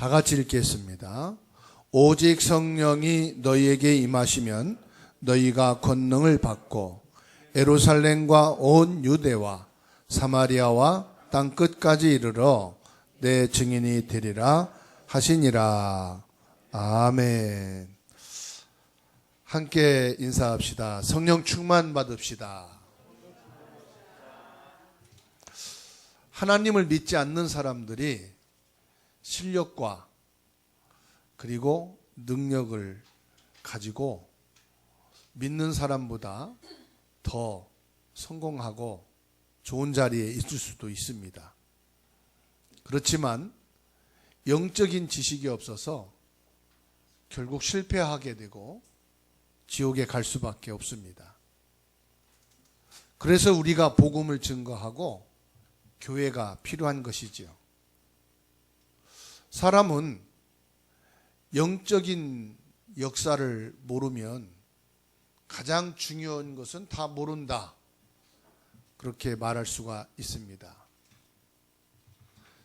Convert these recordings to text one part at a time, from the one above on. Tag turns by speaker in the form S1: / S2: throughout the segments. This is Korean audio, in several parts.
S1: 다 같이 읽겠습니다. 오직 성령이 너희에게 임하시면 너희가 권능을 받고 예루살렘과 온 유대와 사마리아와 땅 끝까지 이르러 내 증인이 되리라 하시니라. 아멘. 함께 인사합시다. 성령 충만 받읍시다. 하나님을 믿지 않는 사람들이 실력과 그리고 능력을 가지고 믿는 사람보다 더 성공하고 좋은 자리에 있을 수도 있습니다. 그렇지만 영적인 지식이 없어서 결국 실패하게 되고 지옥에 갈 수밖에 없습니다. 그래서 우리가 복음을 증거하고 교회가 필요한 것이지요. 사람은 영적인 역사를 모르면 가장 중요한 것은 다 모른다, 그렇게 말할 수가 있습니다.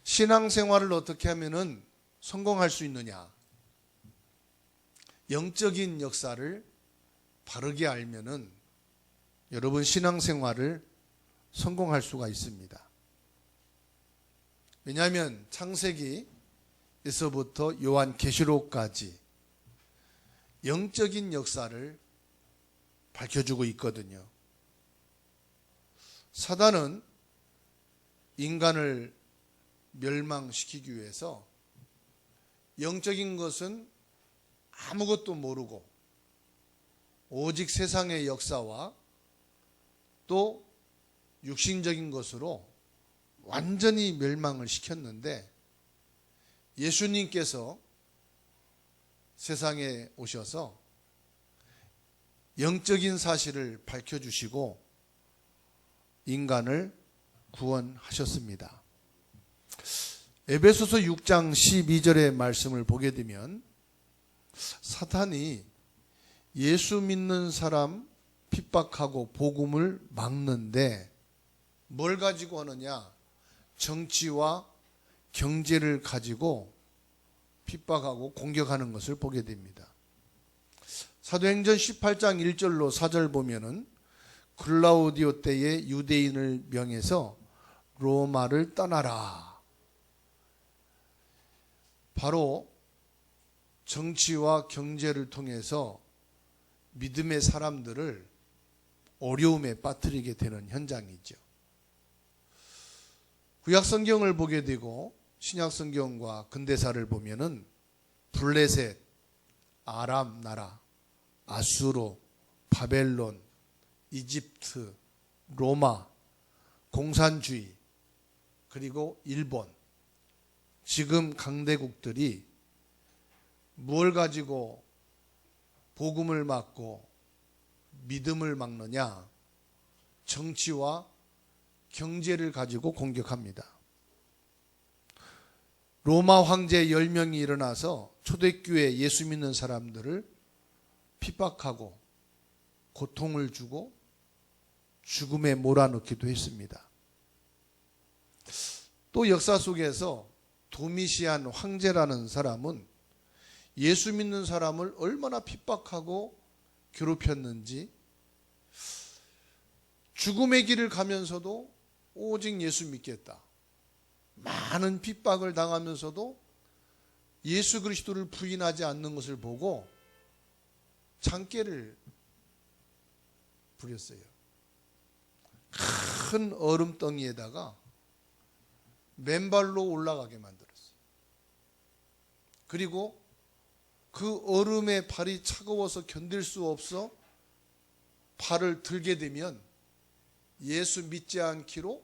S1: 신앙생활을 어떻게 하면 성공할 수 있느냐? 영적인 역사를 바르게 알면은 여러분 신앙생활을 성공할 수가 있습니다. 왜냐하면 창세기에서부터 요한계시록까지 영적인 역사를 밝혀주고 있거든요. 사단은 인간을 멸망시키기 위해서 영적인 것은 아무것도 모르고 오직 세상의 역사와 또 육신적인 것으로 완전히 멸망을 시켰는데, 예수님께서 세상에 오셔서 영적인 사실을 밝혀주시고 인간을 구원하셨습니다. 에베소서 6장 12절의 말씀을 보게 되면 사탄이 예수 믿는 사람 핍박하고 복음을 막는데 뭘 가지고 하느냐? 정치와 경제를 가지고 핍박하고 공격하는 것을 보게 됩니다. 사도행전 18장 1절로 4절 보면은 글라우디오 때에 유대인을 명해서 로마를 떠나라. 바로 정치와 경제를 통해서 믿음의 사람들을 어려움에 빠뜨리게 되는 현장이죠. 구약성경을 보게 되고 신약성경과 근대사를 보면은 블레셋, 아람 나라, 아수르, 바벨론, 이집트, 로마, 공산주의, 그리고 일본, 지금 강대국들이 뭘 가지고 복음을 막고 믿음을 막느냐? 정치와 경제를 가지고 공격합니다. 로마 황제 10명이 일어나서 초대교회 예수 믿는 사람들을 핍박하고 고통을 주고 죽음에 몰아넣기도 했습니다. 또 역사 속에서 도미시안 황제라는 사람은 예수 믿는 사람을 얼마나 핍박하고 괴롭혔는지, 죽음의 길을 가면서도 오직 예수 믿겠다, 많은 핍박을 당하면서도 예수 그리스도를 부인하지 않는 것을 보고 장깨를 부렸어요. 큰 얼음덩이에다가 맨발로 올라가게 만들었어요. 그리고 그 얼음에 발이 차가워서 견딜 수 없어 발을 들게 되면 예수 믿지 않기로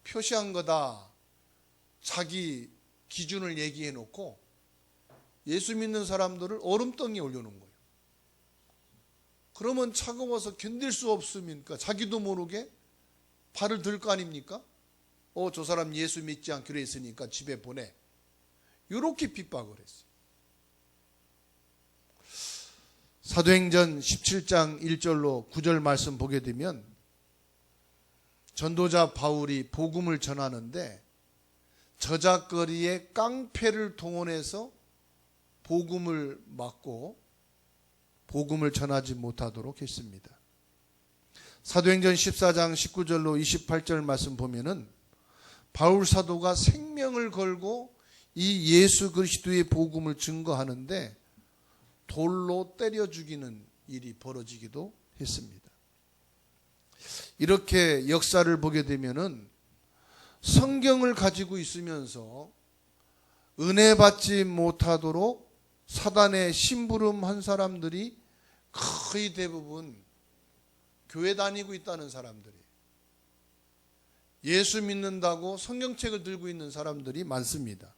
S1: 표시한 거다, 자기 기준을 얘기해 놓고 예수 믿는 사람들을 얼음덩이에 올려놓은 거예요. 그러면 차가워서 견딜 수 없으니까 자기도 모르게 발을 들 거 아닙니까? 저 사람 예수 믿지 않기로 했으니까 집에 보내. 이렇게 핍박을 했어요. 사도행전 17장 1절로 9절 말씀 보게 되면 전도자 바울이 복음을 전하는데 저작거리의 깡패를 동원해서 복음을 막고 복음을 전하지 못하도록 했습니다. 사도행전 14장 19절로 28절 말씀 보면은 바울 사도가 생명을 걸고 이 예수 그리스도의 복음을 증거하는데 돌로 때려 죽이는 일이 벌어지기도 했습니다. 이렇게 역사를 보게 되면은 성경을 가지고 있으면서 은혜 받지 못하도록 사단의 심부름한 사람들이 거의 대부분 교회 다니고 있다는 사람들이, 예수 믿는다고 성경책을 들고 있는 사람들이 많습니다.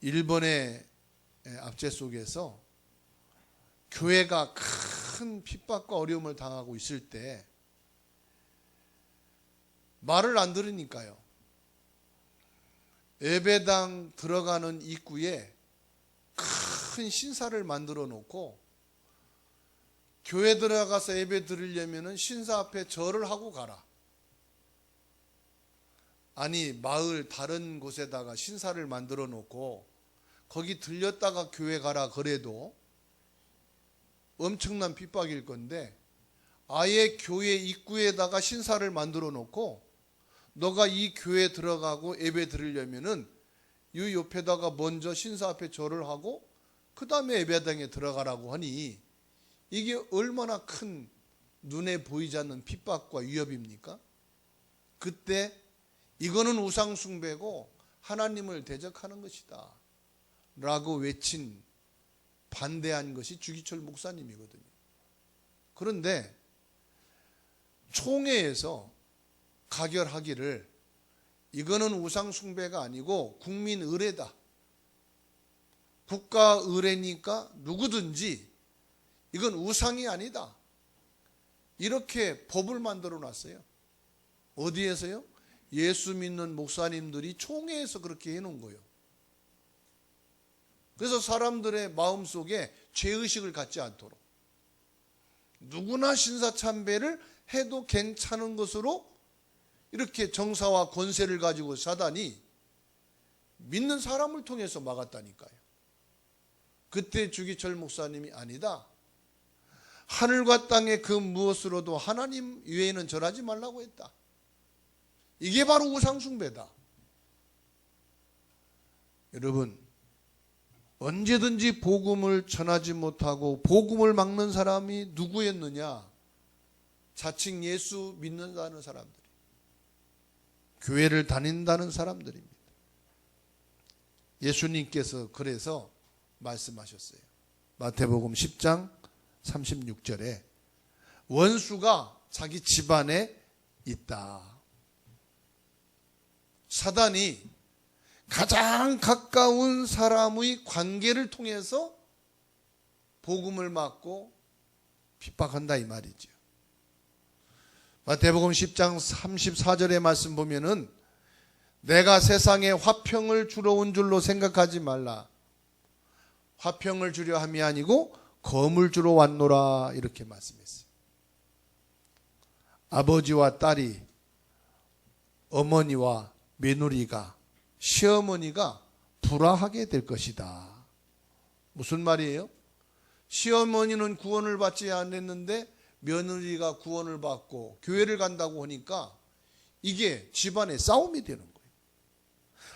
S1: 일본의 압제 속에서 교회가 큰 핍박과 어려움을 당하고 있을 때 말을 안 들으니까요, 예배당 들어가는 입구에 큰 신사를 만들어 놓고 교회 들어가서 예배 드리려면 신사 앞에 절을 하고 가라. 아니, 마을 다른 곳에다가 신사를 만들어 놓고 거기 들렸다가 교회 가라 그래도 엄청난 핍박일 건데, 아예 교회 입구에다가 신사를 만들어 놓고 너가 이 교회 들어가고 예배 드리려면은 이 옆에다가 먼저 신사 앞에 절을 하고 그 다음에 예배당에 들어가라고 하니, 이게 얼마나 큰 눈에 보이지 않는 핍박과 위협입니까? 그때 이거는 우상 숭배고 하나님을 대적하는 것이다 라고 외친, 반대한 것이 주기철 목사님이거든요. 그런데 총회에서 가결하기를 이거는 우상 숭배가 아니고 국민 의례다, 국가 의례니까 누구든지 이건 우상이 아니다, 이렇게 법을 만들어 놨어요. 어디에서요? 예수 믿는 목사님들이 총회에서 그렇게 해놓은 거예요. 그래서 사람들의 마음속에 죄의식을 갖지 않도록 누구나 신사참배를 해도 괜찮은 것으로 이렇게 정사와 권세를 가지고 사단이 믿는 사람을 통해서 막았다니까요. 그때 주기철 목사님이 아니다, 하늘과 땅의 그 무엇으로도 하나님 외에는 절하지 말라고 했다, 이게 바로 우상숭배다. 여러분, 언제든지 복음을 전하지 못하고 복음을 막는 사람이 누구였느냐? 자칭 예수 믿는다는 사람들이, 교회를 다닌다는 사람들입니다. 예수님께서 그래서 말씀하셨어요. 마태복음 10장 36절에 원수가 자기 집안에 있다. 사단이 가장 가까운 사람의 관계를 통해서 복음을 막고 핍박한다 이 말이죠. 마태복음 10장 34절의 말씀 보면은 내가 세상에 화평을 주러 온 줄로 생각하지 말라. 화평을 주려 함이 아니고 검을 주러 왔노라, 이렇게 말씀했어요. 아버지와 딸이, 어머니와 며느리가, 시어머니가 불화하게 될 것이다. 무슨 말이에요? 시어머니는 구원을 받지 않았는데 며느리가 구원을 받고 교회를 간다고 하니까 이게 집안에 싸움이 되는 거예요.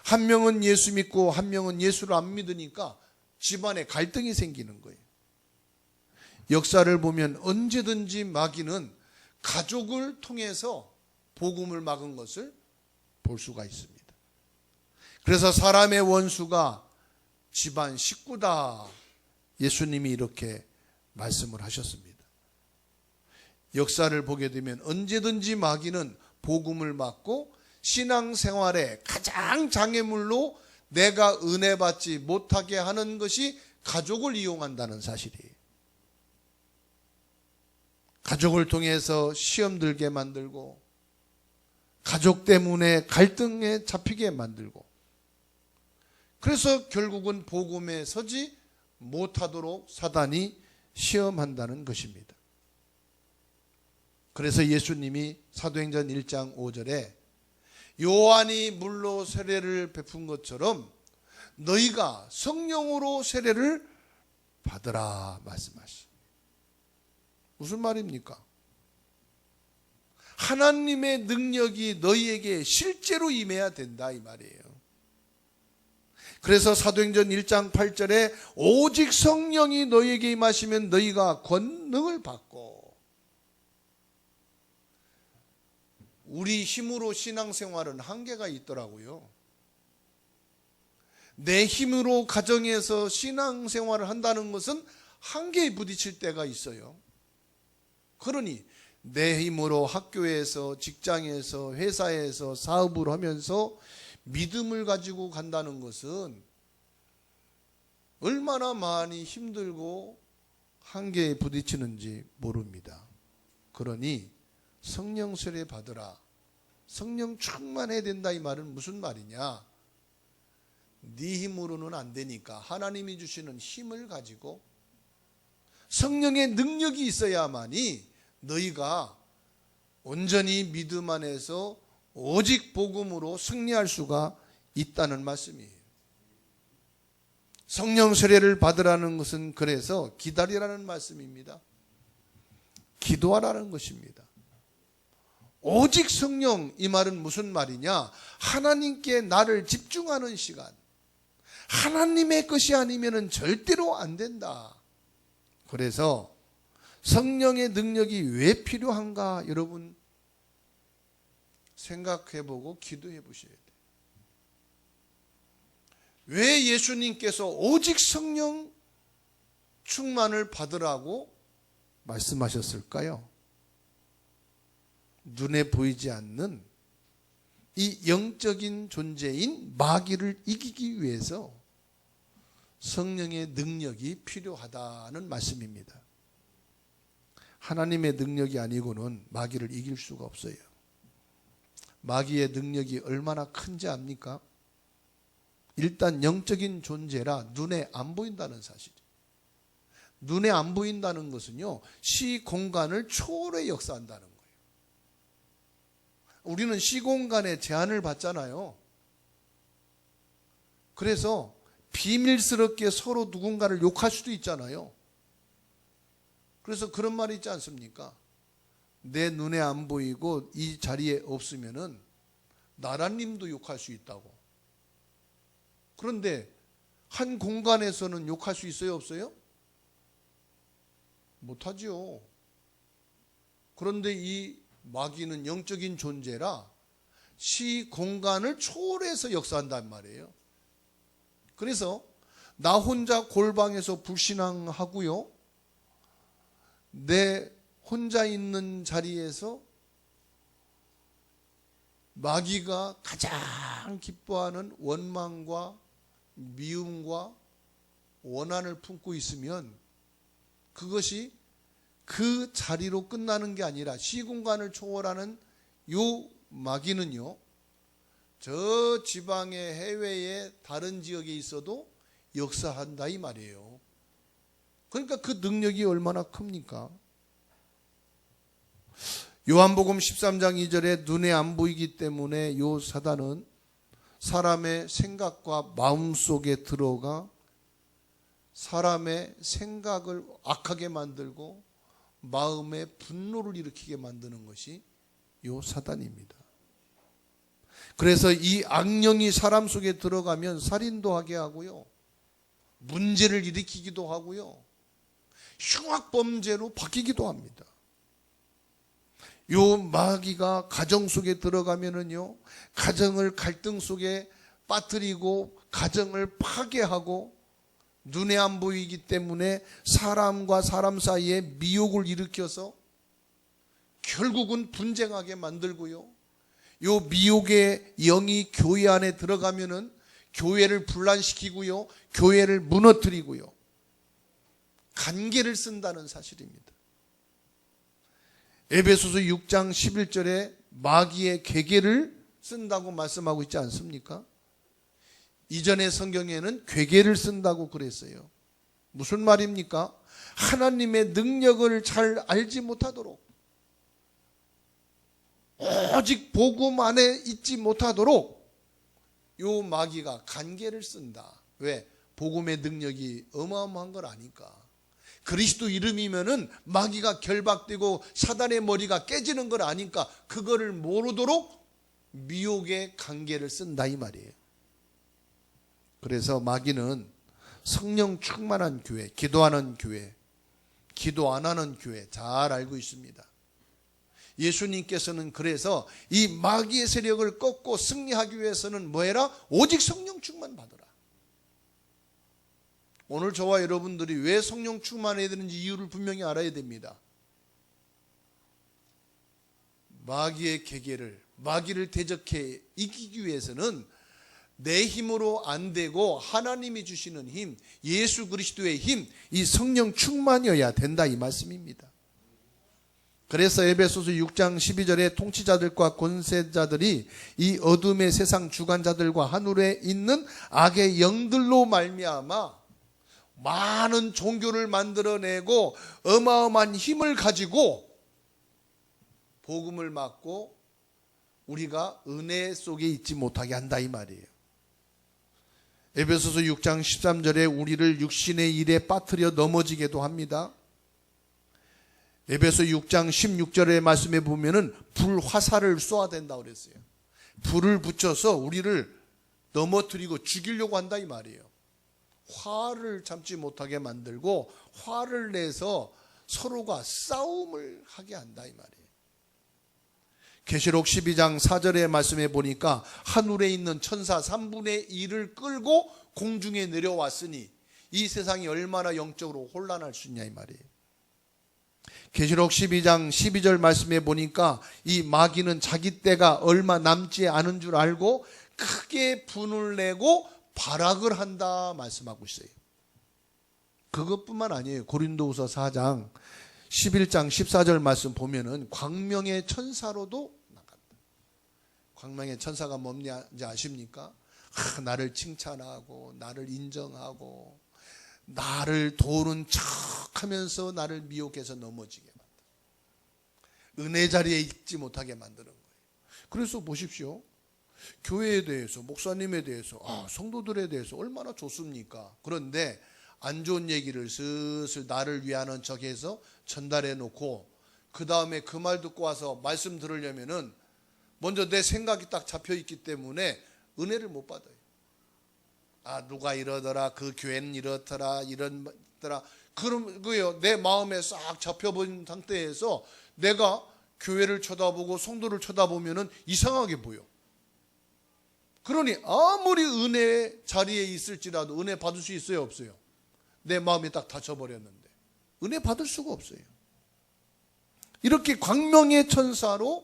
S1: 한 명은 예수 믿고 한 명은 예수를 안 믿으니까 집안에 갈등이 생기는 거예요. 역사를 보면 언제든지 마귀는 가족을 통해서 복음을 막은 것을 볼 수가 있습니다. 그래서 사람의 원수가 집안 식구다, 예수님이 이렇게 말씀을 하셨습니다. 역사를 보게 되면 언제든지 마귀는 복음을 막고 신앙생활의 가장 장애물로 내가 은혜 받지 못하게 하는 것이 가족을 이용한다는 사실이에요. 가족을 통해서 시험 들게 만들고 가족 때문에 갈등에 잡히게 만들고, 그래서 결국은 복음에 서지 못하도록 사단이 시험한다는 것입니다. 그래서 예수님이 사도행전 1장 5절에 요한이 물로 세례를 베푼 것처럼 너희가 성령으로 세례를 받으라 말씀하시. 무슨 말입니까? 하나님의 능력이 너희에게 실제로 임해야 된다 이 말이에요. 그래서 사도행전 1장 8절에 오직 성령이 너희에게 임하시면 너희가 권능을 받고, 우리 힘으로 신앙생활은 한계가 있더라고요. 내 힘으로 가정에서 신앙생활을 한다는 것은 한계에 부딪힐 때가 있어요. 그러니 내 힘으로 학교에서, 직장에서, 회사에서 사업을 하면서 믿음을 가지고 간다는 것은 얼마나 많이 힘들고 한계에 부딪히는지 모릅니다. 그러니 성령 세례 받으라, 성령 충만해야 된다 이 말은 무슨 말이냐? 네 힘으로는 안 되니까 하나님이 주시는 힘을 가지고 성령의 능력이 있어야만이 너희가 온전히 믿음 안에서 오직 복음으로 승리할 수가 있다는 말씀이에요. 성령 세례를 받으라는 것은 그래서 기다리라는 말씀입니다. 기도하라는 것입니다. 오직 성령, 이 말은 무슨 말이냐? 하나님께 나를 집중하는 시간. 하나님의 것이 아니면 절대로 안 된다. 그래서 성령의 능력이 왜 필요한가 여러분 생각해보고 기도해 보셔야 돼요. 왜 예수님께서 오직 성령 충만을 받으라고 말씀하셨을까요? 눈에 보이지 않는 이 영적인 존재인 마귀를 이기기 위해서 성령의 능력이 필요하다는 말씀입니다. 하나님의 능력이 아니고는 마귀를 이길 수가 없어요. 마귀의 능력이 얼마나 큰지 압니까? 일단 영적인 존재라 눈에 안 보인다는 사실이에요. 눈에 안 보인다는 것은요, 시공간을 초월해 역사한다는 거예요. 우리는 시공간에 제한을 받잖아요. 그래서 비밀스럽게 서로 누군가를 욕할 수도 있잖아요. 그래서 그런 말이 있지 않습니까? 내 눈에 안 보이고 이 자리에 없으면은 나라님도 욕할 수 있다고. 그런데 한 공간에서는 욕할 수 있어요, 없어요? 못하지요. 그런데 이 마귀는 영적인 존재라 시 공간을 초월해서 역사한단 말이에요. 그래서 나 혼자 골방에서 불신앙하고요, 내 혼자 있는 자리에서 마귀가 가장 기뻐하는 원망과 미움과 원한을 품고 있으면 그것이 그 자리로 끝나는 게 아니라 시공간을 초월하는 요 마귀는요, 저 지방의 해외의 다른 지역에 있어도 역사한다 이 말이에요. 그러니까 그 능력이 얼마나 큽니까? 요한복음 13장 2절에 눈에 안 보이기 때문에 요 사단은 사람의 생각과 마음 속에 들어가 사람의 생각을 악하게 만들고 마음에 분노를 일으키게 만드는 것이 요 사단입니다. 그래서 이 악령이 사람 속에 들어가면 살인도 하게 하고요, 문제를 일으키기도 하고요, 흉악범죄로 바뀌기도 합니다. 요 마귀가 가정 속에 들어가면은요, 가정을 갈등 속에 빠뜨리고 가정을 파괴하고 눈에 안 보이기 때문에 사람과 사람 사이에 미혹을 일으켜서 결국은 분쟁하게 만들고요, 요 미혹의 영이 교회 안에 들어가면은 교회를 분란시키고요, 교회를 무너뜨리고요, 간계를 쓴다는 사실입니다. 에베소서 6장 11절에 마귀의 괴계를 쓴다고 말씀하고 있지 않습니까? 이전의 성경에는 괴계를 쓴다고 그랬어요. 무슨 말입니까? 하나님의 능력을 잘 알지 못하도록, 오직 복음 안에 있지 못하도록 요 마귀가 간계를 쓴다. 왜? 복음의 능력이 어마어마한 걸 아니까. 그리스도 이름이면은 마귀가 결박되고 사단의 머리가 깨지는 걸 아니까 그거를 모르도록 미혹의 간계를 쓴다 이 말이에요. 그래서 마귀는 성령 충만한 교회, 기도하는 교회, 기도 안 하는 교회 잘 알고 있습니다. 예수님께서는 그래서 이 마귀의 세력을 꺾고 승리하기 위해서는 뭐해라? 오직 성령 충만 받으라. 오늘 저와 여러분들이 왜 성령 충만해야 되는지 이유를 분명히 알아야 됩니다. 마귀의 계계를, 마귀를 대적해 이기기 위해서는 내 힘으로 안 되고 하나님이 주시는 힘, 예수 그리스도의 힘, 이 성령 충만이어야 된다 이 말씀입니다. 그래서 에베소서 6장 12절에 통치자들과 권세자들이 이 어둠의 세상 주관자들과 하늘에 있는 악의 영들로 말미암아 많은 종교를 만들어내고 어마어마한 힘을 가지고 복음을 막고 우리가 은혜 속에 있지 못하게 한다 이 말이에요. 에베소서 6장 13절에 우리를 육신의 일에 빠뜨려 넘어지게도 합니다. 에베소 6장 16절의 말씀에 보면은 불화살을 쏘아야 된다고 그랬어요. 불을 붙여서 우리를 넘어뜨리고 죽이려고 한다 이 말이에요. 화를 참지 못하게 만들고 화를 내서 서로가 싸움을 하게 한다 이 말이에요. 계시록 12장 4절의 말씀에 보니까 하늘에 있는 천사 3분의 1을 끌고 공중에 내려왔으니 이 세상이 얼마나 영적으로 혼란할 수 있냐 이 말이에요. 계시록 12장 12절 말씀에 보니까 이 마귀는 자기 때가 얼마 남지 않은 줄 알고 크게 분을 내고 발악을 한다 말씀하고 있어요. 그것뿐만 아니에요. 고린도후서 4장 11장 14절 말씀 보면은 광명의 천사로도 나간다. 광명의 천사가 뭔지 아십니까? 나를 칭찬하고 나를 인정하고 나를 도우는 척하면서 나를 미혹해서 넘어지게 만든다. 은혜 자리에 있지 못하게 만드는 거예요. 그래서 보십시오. 교회에 대해서, 목사님에 대해서, 성도들에 대해서 얼마나 좋습니까? 그런데 안 좋은 얘기를 슬슬 나를 위하는 척해서 전달해 놓고 그 다음에 그 말 듣고 와서 말씀 들으려면은 먼저 내 생각이 딱 잡혀 있기 때문에 은혜를 못 받아요. 누가 이러더라, 그 교회는 이렇더라, 이런더라. 그럼 그요 내 마음에 싹 잡혀본 상태에서 내가 교회를 쳐다보고 성도를 쳐다보면은 이상하게 보여. 그러니 아무리 은혜 자리에 있을지라도 은혜 받을 수 있어요, 없어요? 내 마음이 딱 닫혀버렸는데 은혜 받을 수가 없어요. 이렇게 광명의 천사로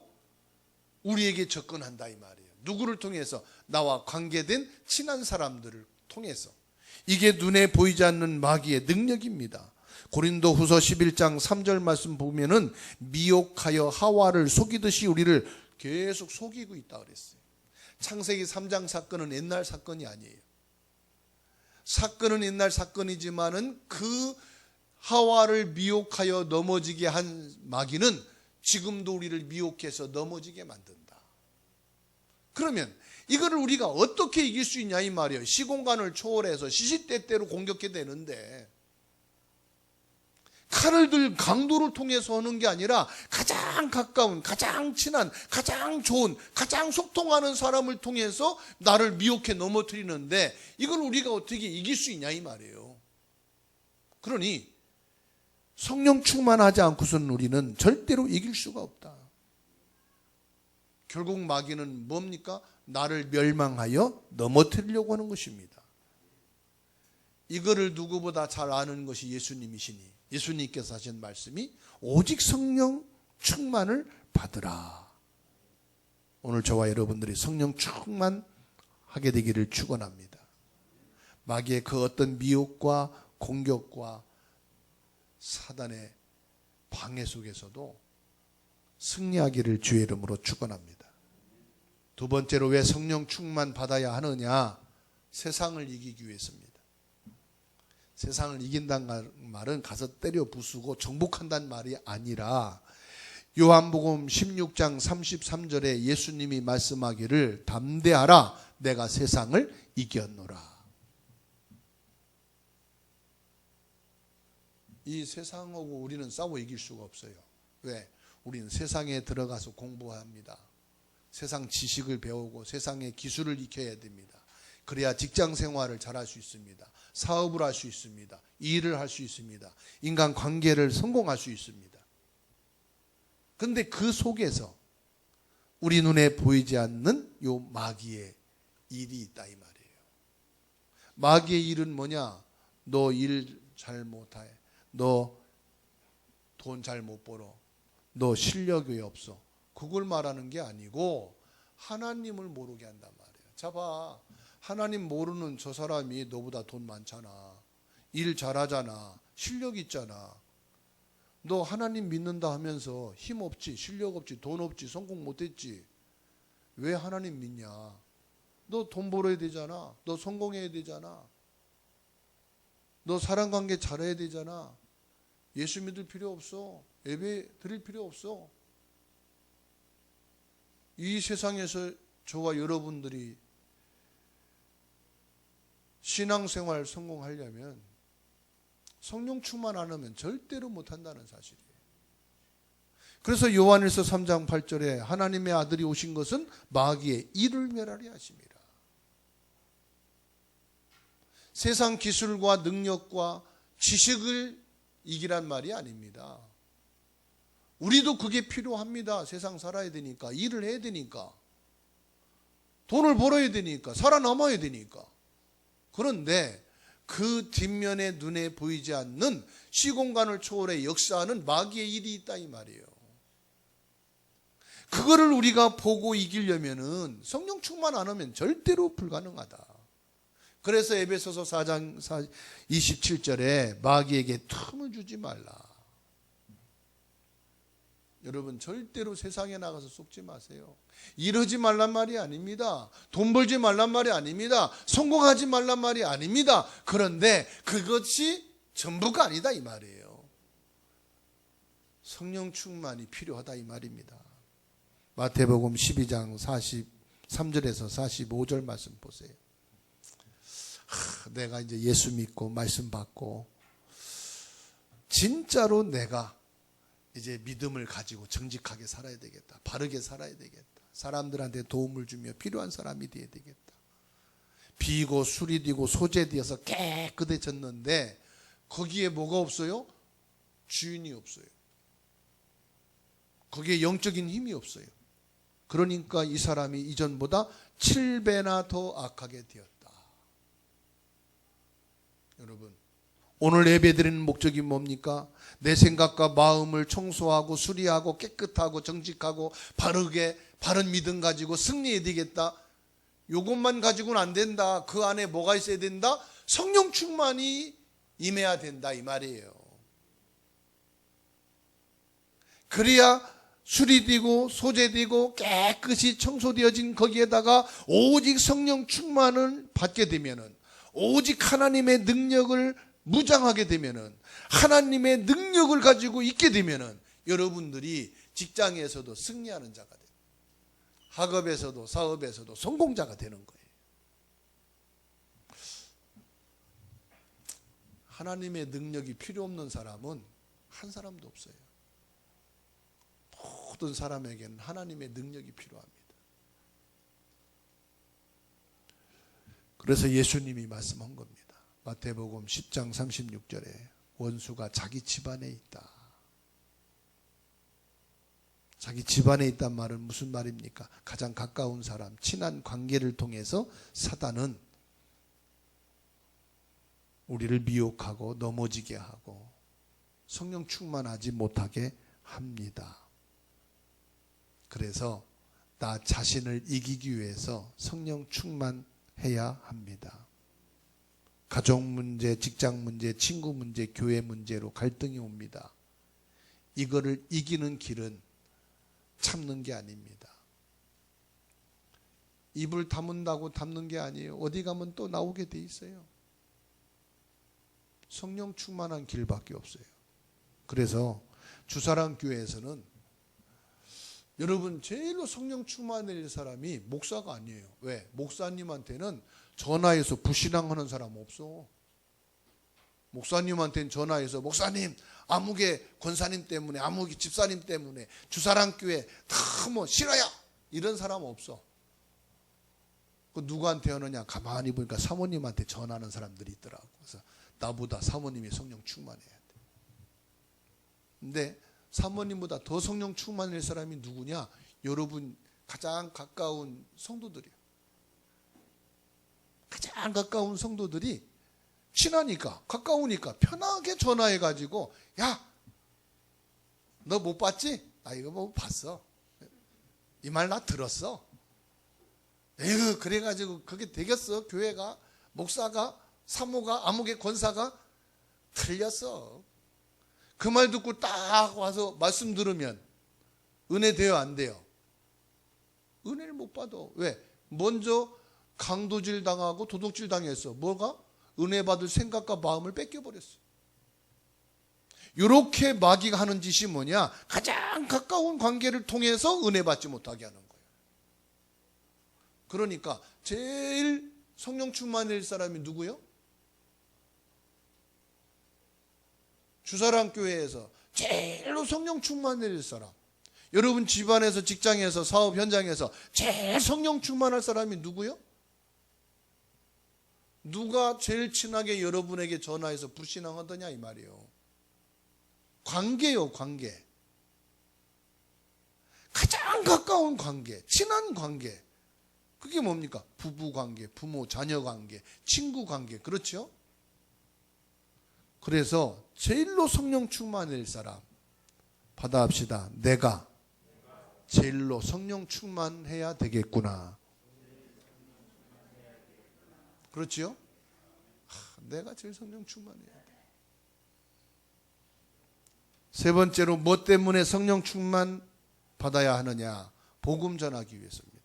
S1: 우리에게 접근한다 이 말이에요. 누구를 통해서? 나와 관계된 친한 사람들을 통해서. 이게 눈에 보이지 않는 마귀의 능력입니다. 고린도후서 11장 3절 말씀 보면은 미혹하여 하와를 속이듯이 우리를 계속 속이고 있다 그랬어요. 창세기 3장 사건은 옛날 사건이 아니에요. 사건은 옛날 사건이지만은 그 하와를 미혹하여 넘어지게 한 마귀는 지금도 우리를 미혹해서 넘어지게 만든다. 그러면 이거를 우리가 어떻게 이길 수 있냐 이 말이에요. 시공간을 초월해서 시시때때로 공격해야 되는데 칼을 들 강도를 통해서 하는 게 아니라 가장 가까운, 가장 친한, 가장 좋은, 가장 소통하는 사람을 통해서 나를 미혹해 넘어뜨리는데 이걸 우리가 어떻게 이길 수 있냐 이 말이에요. 그러니 성령 충만하지 않고서는 우리는 절대로 이길 수가 없다. 결국 마귀는 뭡니까? 나를 멸망하여 넘어뜨리려고 하는 것입니다. 이거를 누구보다 잘 아는 것이 예수님이시니 예수님께서 하신 말씀이 오직 성령 충만을 받으라. 오늘 저와 여러분들이 성령 충만하게 되기를 축원합니다. 마귀의 그 어떤 미혹과 공격과 사단의 방해 속에서도 승리하기를 주의 이름으로 축원합니다. 두 번째로 왜 성령 충만 받아야 하느냐? 세상을 이기기 위해서입니다. 세상을 이긴다는 말은 가서 때려 부수고 정복한다는 말이 아니라 요한복음 16장 33절에 예수님이 말씀하기를 담대하라 내가 세상을 이겼노라. 이 세상하고 우리는 싸워 이길 수가 없어요. 왜? 우리는 세상에 들어가서 공부합니다. 세상 지식을 배우고 세상의 기술을 익혀야 됩니다. 그래야 직장 생활을 잘할 수 있습니다. 사업을 할 수 있습니다. 일을 할 수 있습니다. 인간 관계를 성공할 수 있습니다. 그런데 그 속에서 우리 눈에 보이지 않는 요 마귀의 일이 있다 이 말이에요. 마귀의 일은 뭐냐? 너 일 잘 못해. 너 돈 잘 못 벌어. 너 실력이 왜 없어. 그걸 말하는 게 아니고 하나님을 모르게 한단 말이에요. 자 봐. 하나님 모르는 저 사람이 너보다 돈 많잖아. 일 잘하잖아. 실력 있잖아. 너 하나님 믿는다 하면서 힘 없지, 실력 없지, 돈 없지, 성공 못했지. 왜 하나님 믿냐? 너 돈 벌어야 되잖아. 너 성공해야 되잖아. 너 사람관계 잘해야 되잖아. 예수 믿을 필요 없어. 예배 드릴 필요 없어. 이 세상에서 저와 여러분들이 신앙생활 성공하려면 성령 충만 안 하면 절대로 못한다는 사실이에요. 그래서 요한일서 3장 8절에 하나님의 아들이 오신 것은 마귀의 일을 멸하려 하심이라. 세상 기술과 능력과 지식을 이기란 말이 아닙니다. 우리도 그게 필요합니다. 세상 살아야 되니까, 일을 해야 되니까, 돈을 벌어야 되니까, 살아남아야 되니까. 그런데 그 뒷면에 눈에 보이지 않는 시공간을 초월해 역사하는 마귀의 일이 있다 이 말이에요. 그거를 우리가 보고 이기려면은 성령 충만 안 하면 절대로 불가능하다. 그래서 에베소서 4장 27절에 마귀에게 틈을 주지 말라. 여러분 절대로 세상에 나가서 속지 마세요. 이러지 말란 말이 아닙니다. 돈 벌지 말란 말이 아닙니다. 성공하지 말란 말이 아닙니다. 그런데 그것이 전부가 아니다 이 말이에요. 성령 충만이 필요하다 이 말입니다. 마태복음 12장 43절에서 45절 말씀 보세요. 내가 이제 예수 믿고 말씀 받고 진짜로 내가 이제 믿음을 가지고 정직하게 살아야 되겠다. 바르게 살아야 되겠다. 사람들한테 도움을 주며 필요한 사람이 되어야 되겠다. 비고 술이 되고 소재되어서 깨끗해졌는데 거기에 뭐가 없어요? 주인이 없어요. 거기에 영적인 힘이 없어요. 그러니까 이 사람이 이전보다 7배나 더 악하게 되었다. 여러분 오늘 예배드리는 목적이 뭡니까? 내 생각과 마음을 청소하고 수리하고 깨끗하고 정직하고 바른 믿음 가지고 승리해야 되겠다. 이것만 가지고는 안 된다. 그 안에 뭐가 있어야 된다? 성령 충만이 임해야 된다 이 말이에요. 그래야 수리되고 소재되고 깨끗이 청소되어진 거기에다가 오직 성령 충만을 받게 되면은, 오직 하나님의 능력을 무장하게 되면은, 하나님의 능력을 가지고 있게 되면은 여러분들이 직장에서도 승리하는 자가 돼요. 학업에서도 사업에서도 성공자가 되는 거예요. 하나님의 능력이 필요 없는 사람은 한 사람도 없어요. 모든 사람에게는 하나님의 능력이 필요합니다. 그래서 예수님이 말씀한 겁니다. 마태복음 10장 36절에 원수가 자기 집안에 있다. 자기 집안에 있단 말은 무슨 말입니까? 가장 가까운 사람, 친한 관계를 통해서 사단은 우리를 미혹하고 넘어지게 하고 성령 충만하지 못하게 합니다. 그래서 나 자신을 이기기 위해서 성령 충만해야 합니다. 가족 문제, 직장 문제, 친구 문제, 교회 문제로 갈등이 옵니다. 이거를 이기는 길은 참는 게 아닙니다. 입을 다문다고 담는 게 아니에요. 어디 가면 또 나오게 돼 있어요. 성령 충만한 길밖에 없어요. 그래서 주사랑 교회에서는 여러분 제일로 성령 충만할 사람이 목사가 아니에요. 왜? 목사님한테는 전화해서 불신앙하는 사람 없어. 목사님한테는 전화해서 목사님 아무개 권사님 때문에 아무개 집사님 때문에 주사랑 교회 다 뭐 싫어요 이런 사람 없어. 그 누구한테 하느냐? 가만히 보니까 사모님한테 전하는 사람들이 있더라고. 그래서 나보다 사모님이 성령 충만해야 돼. 근데 사모님보다 더 성령 충만할 사람이 누구냐? 여러분 가장 가까운 성도들이에요. 가장 가까운 성도들이 친하니까 가까우니까 편하게 전화해가지고 야 너 못 봤지? 나 이거 뭐 봤어. 이 말 나 들었어. 에휴 그래가지고 그게 되겠어? 교회가 목사가 사모가 아무개 권사가 틀렸어. 그 말 듣고 딱 와서 말씀 들으면 은혜 돼요 안 돼요? 은혜를 못 받아. 왜? 먼저 강도질 당하고 도둑질 당했어. 뭐가? 은혜 받을 생각과 마음을 뺏겨버렸어. 이렇게 마귀가 하는 짓이 뭐냐? 가장 가까운 관계를 통해서 은혜 받지 못하게 하는 거예요. 그러니까 제일 성령 충만일 사람이 누구요? 주사랑 교회에서 제일로 성령 충만일 사람. 여러분 집안에서 직장에서 사업 현장에서 제일 성령 충만할 사람이 누구요? 누가 제일 친하게 여러분에게 전화해서 불신앙하더냐 이 말이에요. 관계요, 관계. 가장 가까운 관계, 친한 관계. 그게 뭡니까? 부부 관계, 부모, 자녀 관계, 친구 관계. 그렇죠? 그래서 제일로 성령 충만일 사람 받아합시다. 내가 제일로 성령 충만해야 되겠구나. 그렇지요? 내가 제일 성령 충만해야 돼. 세 번째로 뭐 때문에 성령 충만 받아야 하느냐? 복음 전하기 위해서입니다.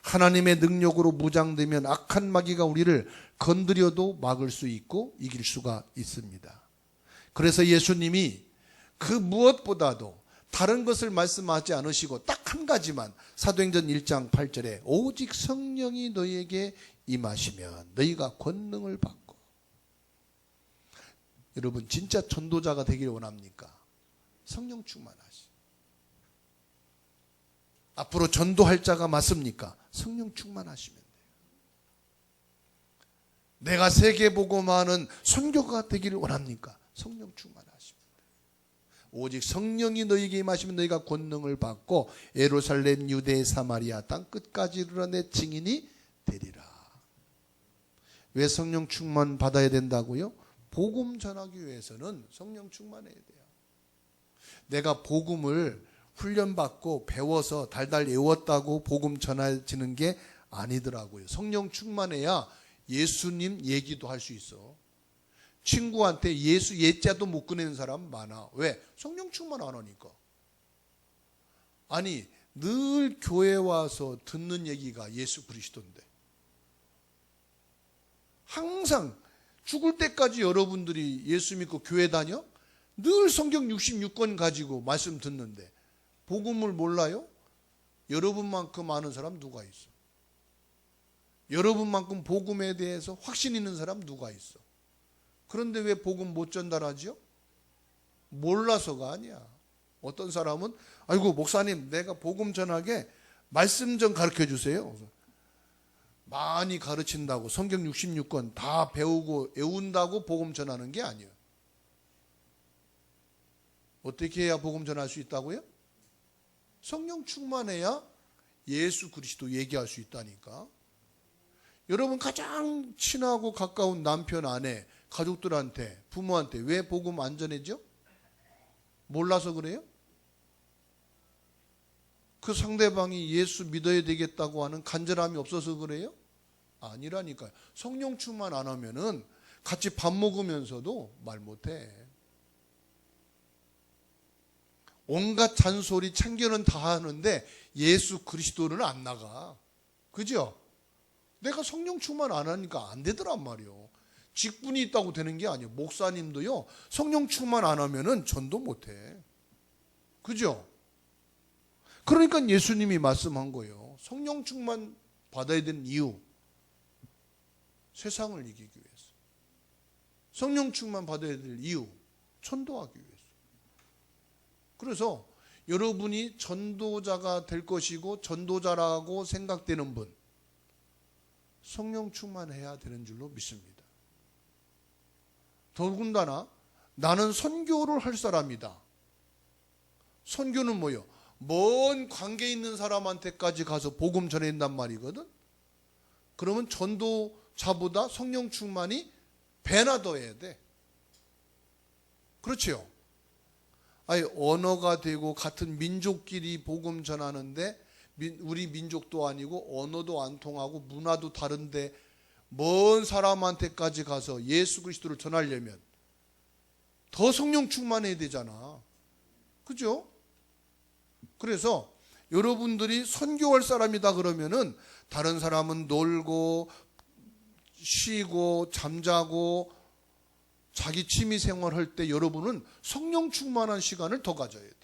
S1: 하나님의 능력으로 무장되면 악한 마귀가 우리를 건드려도 막을 수 있고 이길 수가 있습니다. 그래서 예수님이 그 무엇보다도 다른 것을 말씀하지 않으시고 딱 한 가지만 사도행전 1장 8절에 오직 성령이 너희에게 임하시면 너희가 권능을 받고. 여러분 진짜 전도자가 되기를 원합니까? 성령 충만하시. 앞으로 전도할 자가 맞습니까? 성령 충만하시면 돼요. 내가 세계 복음하는 선교가 되기를 원합니까? 성령 충만하시면 돼요. 오직 성령이 너희에게 임하시면 너희가 권능을 받고 예루살렘, 유대, 사마리아 땅 끝까지 이르러 내 증인이 되리라. 왜 성령 충만 받아야 된다고요? 복음 전하기 위해서는 성령 충만해야 돼요. 내가 복음을 훈련받고 배워서 달달 외웠다고 복음 전해지는 게 아니더라고요. 성령 충만해야 예수님 얘기도 할 수 있어. 친구한테 예수 예자도 못 꺼내는 사람 많아. 왜? 성령 충만 안 하니까. 아니 늘 교회 와서 듣는 얘기가 예수 그리스도인데 항상 죽을 때까지 여러분들이 예수 믿고 교회 다녀? 늘 성경 66권 가지고 말씀 듣는데 복음을 몰라요? 여러분만큼 아는 사람 누가 있어? 여러분만큼 복음에 대해서 확신 있는 사람 누가 있어? 그런데 왜 복음 못 전달하죠? 몰라서가 아니야. 어떤 사람은 아이고 목사님 내가 복음 전하게 말씀 좀 가르쳐 주세요. 많이 가르친다고 성경 66권 다 배우고 외운다고 복음 전하는 게 아니에요. 어떻게 해야 복음 전할 수 있다고요? 성령 충만해야 예수 그리스도 얘기할 수 있다니까. 여러분 가장 친하고 가까운 남편, 아내, 가족들한테, 부모한테 왜 복음 안 전해죠? 몰라서 그래요? 그 상대방이 예수 믿어야 되겠다고 하는 간절함이 없어서 그래요? 아니라니까요. 성령 충만 안 하면은 같이 밥 먹으면서도 말 못해. 온갖 잔소리 참견은 다 하는데 예수 그리스도는 안 나가. 그죠? 내가 성령 충만 안 하니까 안 되더란 말이요. 직분이 있다고 되는 게 아니에요. 목사님도요 성령 충만 안 하면은 전도 못해. 그죠? 그러니까 예수님이 말씀한 거예요. 성령 충만 받아야 되는 이유, 세상을 이기기 위해서. 성령 충만 받아야 될 이유, 전도하기 위해서. 그래서 여러분이 전도자가 될 것이고 전도자라고 생각되는 분, 성령 충만해야 되는 줄로 믿습니다. 더군다나 나는 선교를 할 사람이다. 선교는 뭐요? 먼 관계 있는 사람한테까지 가서 복음 전해낸단 말이거든. 그러면 전도자보다 성령 충만이 배나 더 해야 돼. 그렇지요? 아니, 언어가 되고 같은 민족끼리 복음 전하는데 우리 민족도 아니고 언어도 안 통하고 문화도 다른데 먼 사람한테까지 가서 예수 그리스도를 전하려면 더 성령 충만해야 되잖아. 그죠? 그래서 여러분들이 선교할 사람이다 그러면은 다른 사람은 놀고 쉬고 잠자고 자기 취미 생활할 때 여러분은 성령 충만한 시간을 더 가져야 돼.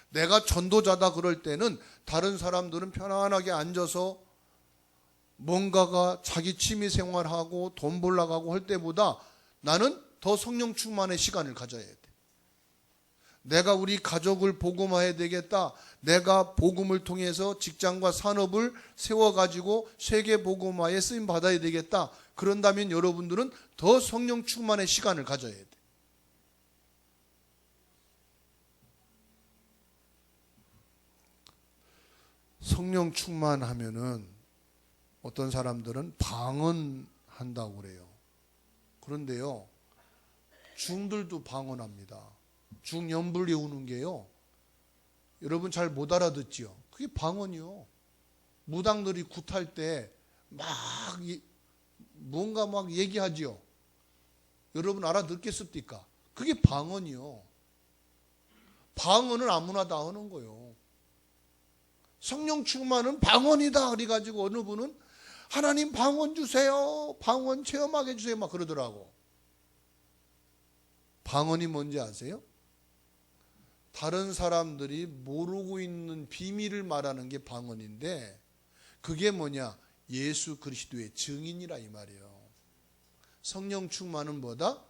S1: 내가 전도자다 그럴 때는 다른 사람들은 편안하게 앉아서 뭔가가 자기 취미 생활하고 돈 벌러 가고 할 때보다 나는 더 성령 충만의 시간을 가져야 돼. 내가 우리 가족을 복음화해야 되겠다. 내가 복음을 통해서 직장과 산업을 세워가지고 세계 복음화에 쓰임 받아야 되겠다. 그런다면 여러분들은 더 성령 충만의 시간을 가져야 돼. 성령 충만하면은 어떤 사람들은 방언한다고 그래요. 그런데요, 중들도 방언합니다. 중염불이 우는 게요, 여러분 잘 못 알아듣지요? 그게 방언이요. 무당들이 굿할 때 막 뭔가 막 얘기하지요. 여러분 알아듣겠습니까? 그게 방언이요. 방언은 아무나 다 하는 거예요. 성령 충만은 방언이다 그래가지고 어느 분은 하나님 방언 주세요, 방언 체험하게 해주세요 막 그러더라고. 방언이 뭔지 아세요? 다른 사람들이 모르고 있는 비밀을 말하는 게 방언인데, 그게 뭐냐? 예수 그리스도의 증인이라 이 말이에요. 성령 충만은 뭐다?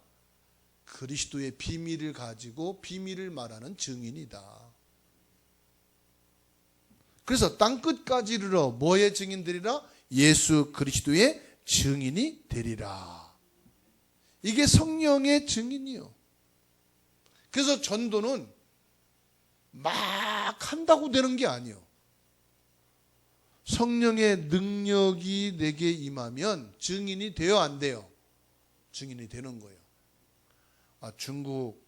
S1: 그리스도의 비밀을 가지고 비밀을 말하는 증인이다. 그래서 땅끝까지 이르러 뭐의 증인들이라? 예수 그리스도의 증인이 되리라. 이게 성령의 증인이요. 그래서 전도는 막 한다고 되는 게 아니에요. 성령의 능력이 내게 임하면 증인이 돼요, 안 돼요? 증인이 되는 거예요. 중국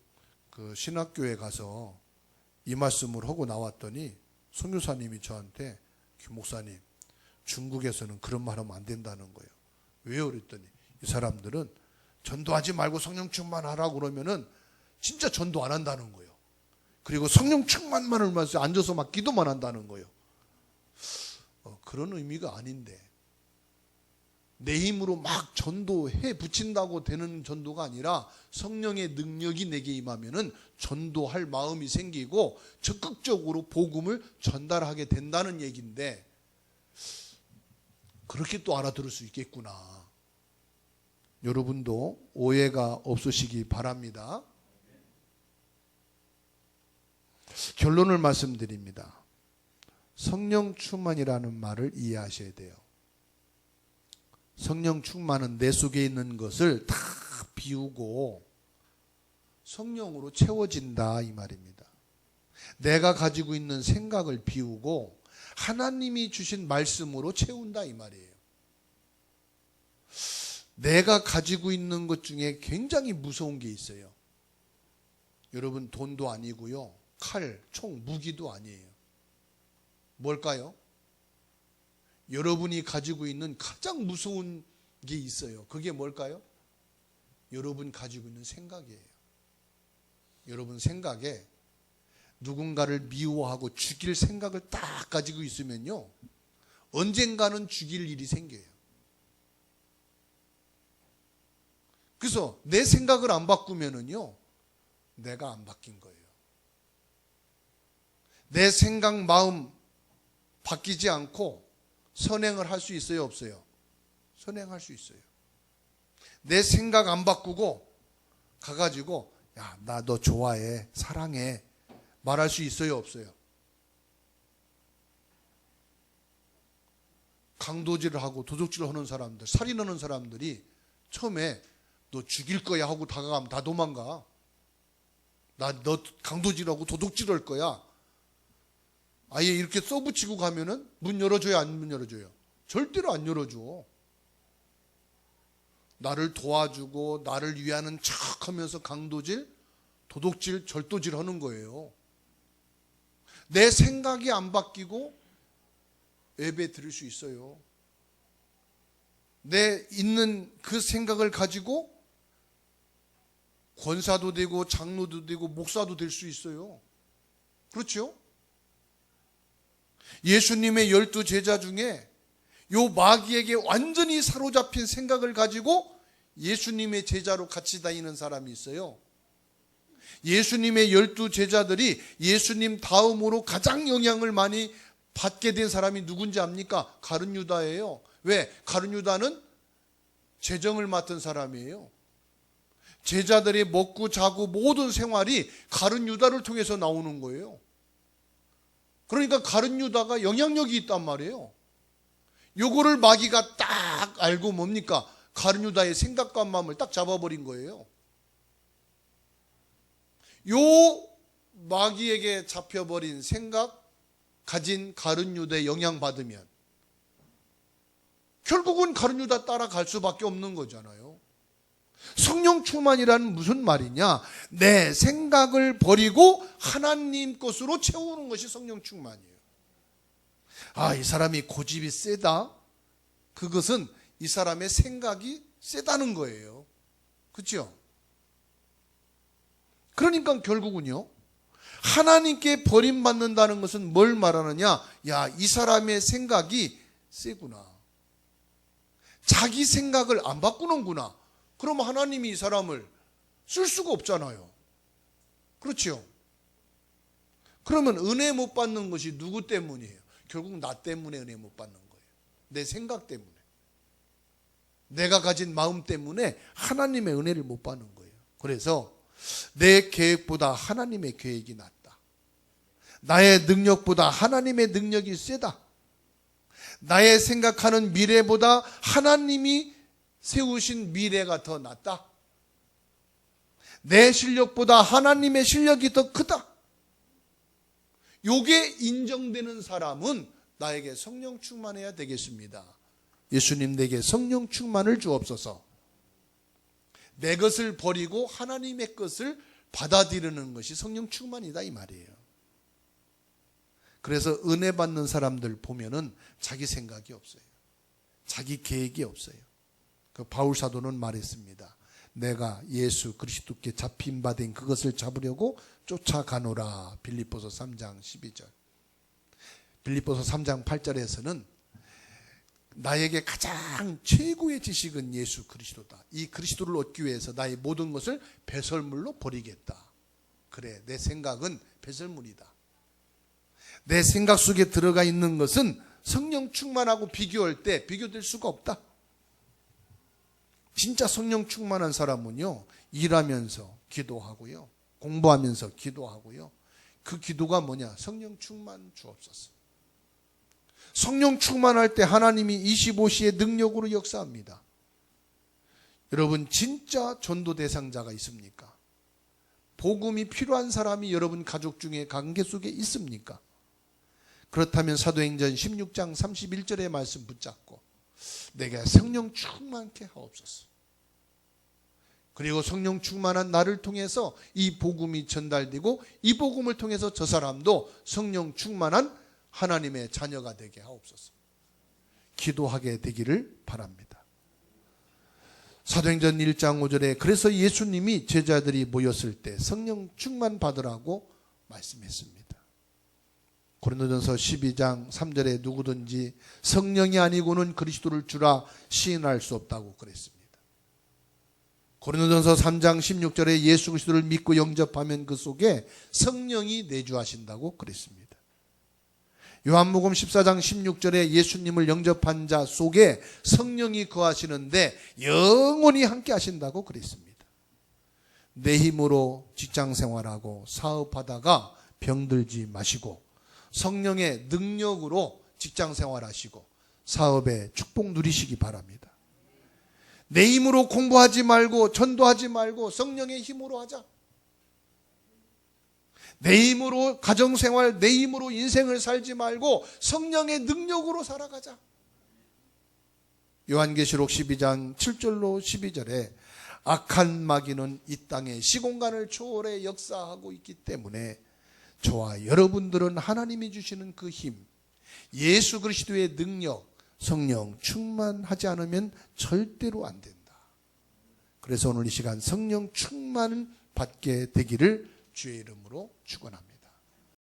S1: 그 신학교에 가서 이 말씀을 하고 나왔더니 선교사님이 저한테, 목사님, 중국에서는 그런 말 하면 안 된다는 거예요. 왜요? 그랬더니 이 사람들은 전도하지 말고 성령 충만하라고 그러면은 진짜 전도 안 한다는 거예요. 그리고 성령 충만만을 말해서 앉아서 막 기도만 한다는 거예요. 그런 의미가 아닌데, 내 힘으로 막 전도해 붙인다고 되는 전도가 아니라 성령의 능력이 내게 임하면은 전도할 마음이 생기고 적극적으로 복음을 전달하게 된다는 얘기인데, 그렇게 또 알아들을 수 있겠구나. 여러분도 오해가 없으시기 바랍니다. 결론을 말씀드립니다. 성령 충만이라는 말을 이해하셔야 돼요. 성령 충만은 내 속에 있는 것을 다 비우고 성령으로 채워진다 이 말입니다. 내가 가지고 있는 생각을 비우고 하나님이 주신 말씀으로 채운다 이 말이에요. 내가 가지고 있는 것 중에 굉장히 무서운 게 있어요. 여러분, 돈도 아니고요, 칼, 총, 무기도 아니에요. 뭘까요? 여러분이 가지고 있는 가장 무서운 게 있어요. 그게 뭘까요? 여러분 가지고 있는 생각이에요. 여러분 생각에 누군가를 미워하고 죽일 생각을 딱 가지고 있으면요, 언젠가는 죽일 일이 생겨요. 그래서 내 생각을 안 바꾸면은요, 내가 안 바뀐 거예요. 내 생각, 마음 바뀌지 않고 선행을 할 수 있어요, 없어요? 선행할 수 있어요. 내 생각 안 바꾸고 가가지고 야, 나 너 좋아해, 사랑해 말할 수 있어요, 없어요? 강도질을 하고 도둑질을 하는 사람들, 살인하는 사람들이 처음에 너 죽일 거야 하고 다가가면 다 도망가. 나 너 강도질하고 도둑질할 거야. 아예 이렇게 써붙이고 가면은 문 열어줘요, 안 문 열어줘요? 절대로 안 열어줘. 나를 도와주고 나를 위하는 척 하면서 강도질, 도둑질, 절도질 하는 거예요. 내 생각이 안 바뀌고 예배 드릴 수 있어요. 내 있는 그 생각을 가지고 권사도 되고 장로도 되고 목사도 될 수 있어요. 그렇죠? 예수님의 12 제자 중에 요 마귀에게 완전히 사로잡힌 생각을 가지고 예수님의 제자로 같이 다니는 사람이 있어요. 예수님의 12 제자들이 예수님 다음으로 가장 영향을 많이 받게 된 사람이 누군지 압니까? 가룟 유다예요. 왜? 가룟 유다는 재정을 맡은 사람이에요. 제자들이 먹고 자고 모든 생활이 가룟 유다를 통해서 나오는 거예요. 그러니까 가룟 유다가 영향력이 있단 말이에요. 요거를 마귀가 딱 알고 뭡니까? 가룟 유다의 생각과 마음을 딱 잡아버린 거예요. 요 마귀에게 잡혀버린 생각 가진 가룟 유다에 영향받으면 결국은 가룟 유다 따라갈 수밖에 없는 거잖아요. 성령 충만이라는 무슨 말이냐? 내 생각을 버리고 하나님 것으로 채우는 것이 성령 충만이에요. 아, 이 사람이 고집이 세다? 그것은 이 사람의 생각이 세다는 거예요. 그렇죠? 그러니까 결국은요, 하나님께 버림받는다는 것은 뭘 말하느냐? 야, 이 사람의 생각이 세구나. 자기 생각을 안 바꾸는구나. 그러면 하나님이 이 사람을 쓸 수가 없잖아요. 그렇죠? 그러면 은혜 못 받는 것이 누구 때문이에요? 결국 나 때문에 은혜 못 받는 거예요. 내 생각 때문에. 내가 가진 마음 때문에 하나님의 은혜를 못 받는 거예요. 그래서 내 계획보다 하나님의 계획이 낫다. 나의 능력보다 하나님의 능력이 세다. 나의 생각하는 미래보다 하나님이 세우신 미래가 더 낫다. 내 실력보다 하나님의 실력이 더 크다. 요게 인정되는 사람은 나에게 성령 충만해야 되겠습니다. 예수님 내게 성령 충만을 주옵소서. 내 것을 버리고 하나님의 것을 받아들이는 것이 성령 충만이다 이 말이에요. 그래서 은혜 받는 사람들 보면은 자기 생각이 없어요. 자기 계획이 없어요. 그 바울 사도는 말했습니다. 내가 예수 그리스도께 잡힌 바 된 그것을 잡으려고 쫓아가노라. 빌립보서 3장 12절. 빌립보서 3장 8절에서는 나에게 가장 최고의 지식은 예수 그리스도다. 이 그리스도를 얻기 위해서 나의 모든 것을 배설물로 버리겠다. 그래, 내 생각은 배설물이다. 내 생각 속에 들어가 있는 것은 성령 충만하고 비교할 때 비교될 수가 없다. 진짜 성령 충만한 사람은요, 일하면서 기도하고요, 공부하면서 기도하고요. 그 기도가 뭐냐? 성령 충만 주옵소서. 성령 충만할 때 하나님이 25시의 능력으로 역사합니다. 여러분, 진짜 전도 대상자가 있습니까? 복음이 필요한 사람이 여러분 가족 중에 관계 속에 있습니까? 그렇다면 사도행전 16장 31절의 말씀 붙잡고 내게 성령 충만케 하옵소서. 그리고 성령 충만한 나를 통해서 이 복음이 전달되고 이 복음을 통해서 저 사람도 성령 충만한 하나님의 자녀가 되게 하옵소서. 기도하게 되기를 바랍니다. 사도행전 1장 5절에 그래서 예수님이 제자들이 모였을 때 성령 충만 받으라고 말씀했습니다. 고린도전서 12장 3절에 누구든지 성령이 아니고는 그리스도를 주라 시인할 수 없다고 그랬습니다. 고린도전서 3장 16절에 예수 그리스도를 믿고 영접하면 그 속에 성령이 내주하신다고 그랬습니다. 요한복음 14장 16절에 예수님을 영접한 자 속에 성령이 거하시는데 영원히 함께 하신다고 그랬습니다. 내 힘으로 직장 생활하고 사업하다가 병들지 마시고 성령의 능력으로 직장 생활하시고 사업에 축복 누리시기 바랍니다. 내 힘으로 공부하지 말고 전도하지 말고 성령의 힘으로 하자. 내 힘으로 가정생활, 내 힘으로 인생을 살지 말고 성령의 능력으로 살아가자. 요한계시록 12장 7절로 12절에 악한 마귀는 이 땅에 시공간을 초월해 역사하고 있기 때문에 저와 여러분들은 하나님이 주시는 그 힘, 예수 그리스도의 능력, 성령 충만하지 않으면 절대로 안 된다. 그래서 오늘 이 시간 성령 충만 받게 되기를 주의 이름으로 축원합니다.